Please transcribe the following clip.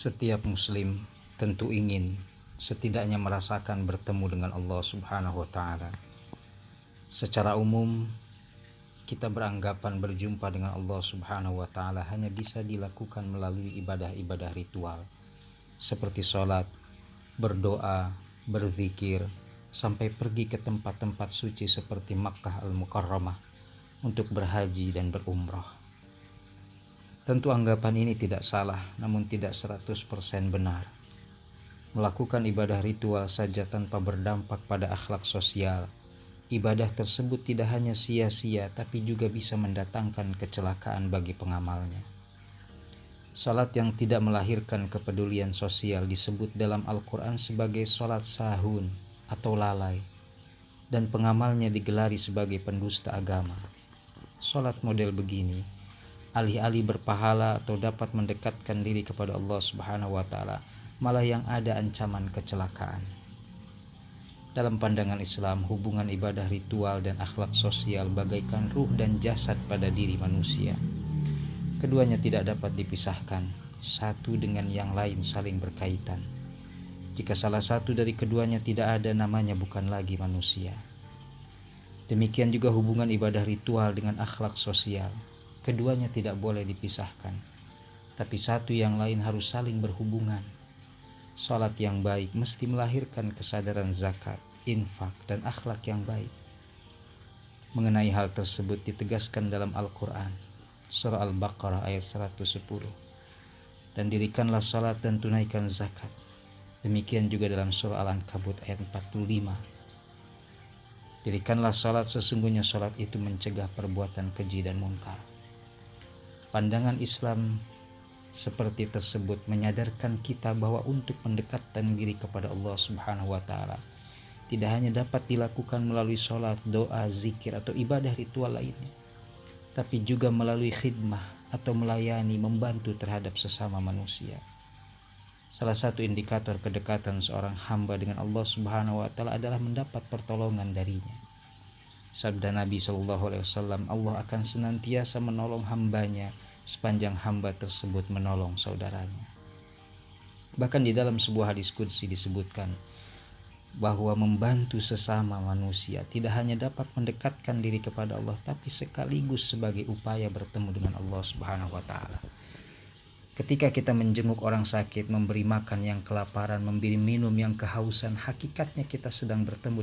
Setiap muslim tentu ingin setidaknya merasakan bertemu dengan Allah Subhanahu wa taala. Secara umum, kita beranggapan berjumpa dengan Allah Subhanahu wa taala hanya bisa dilakukan melalui ibadah-ibadah ritual seperti sholat, berdoa, berzikir, sampai pergi ke tempat-tempat suci seperti Makkah Al-Mukarramah untuk berhaji dan berumrah. Tentu anggapan ini tidak salah, namun tidak 100% benar. Melakukan ibadah ritual saja tanpa berdampak pada akhlak sosial, ibadah tersebut tidak hanya sia-sia tapi juga bisa mendatangkan kecelakaan bagi pengamalnya. Salat yang tidak melahirkan kepedulian sosial disebut dalam Al-Quran sebagai salat sahun atau lalai, dan pengamalnya digelari sebagai pendusta agama. Salat model begini alih-alih berpahala atau dapat mendekatkan diri kepada Allah Subhanahu wa taala, malah yang ada ancaman kecelakaan. Dalam pandangan Islam, hubungan ibadah ritual dan akhlak sosial bagaikan ruh dan jasad pada diri manusia. Keduanya tidak dapat dipisahkan, satu dengan yang lain saling berkaitan. Jika salah satu dari keduanya tidak ada, namanya bukan lagi manusia. Demikian juga hubungan ibadah ritual dengan akhlak sosial. Keduanya tidak boleh dipisahkan, tapi satu yang lain harus saling berhubungan. Salat yang baik mesti melahirkan kesadaran zakat, infak, dan akhlak yang baik. Mengenai hal tersebut ditegaskan dalam Al-Quran, Surah Al-Baqarah ayat 110. Dan dirikanlah salat dan tunaikan zakat. Demikian juga dalam Surah Al-Ankabut ayat 45. Dirikanlah salat, sesungguhnya salat itu mencegah perbuatan keji dan munkar. Pandangan Islam seperti tersebut menyadarkan kita bahwa untuk mendekatkan diri kepada Allah Subhanahu wa taala tidak hanya dapat dilakukan melalui sholat, doa, zikir, atau ibadah ritual lainnya, tapi juga melalui khidmah atau melayani, membantu terhadap sesama manusia. Salah satu indikator kedekatan seorang hamba dengan Allah Subhanahu wa taala adalah mendapat pertolongan darinya. Sabda Nabi SAW, Allah akan senantiasa menolong hambanya sepanjang hamba tersebut menolong saudaranya. Bahkan di dalam sebuah hadis qudsi disebutkan bahwa membantu sesama manusia tidak hanya dapat mendekatkan diri kepada Allah, tapi sekaligus sebagai upaya bertemu dengan Allah Subhanahu wa taala. Ketika kita menjenguk orang sakit, memberi makan yang kelaparan, memberi minum yang kehausan, hakikatnya kita sedang bertemu dengan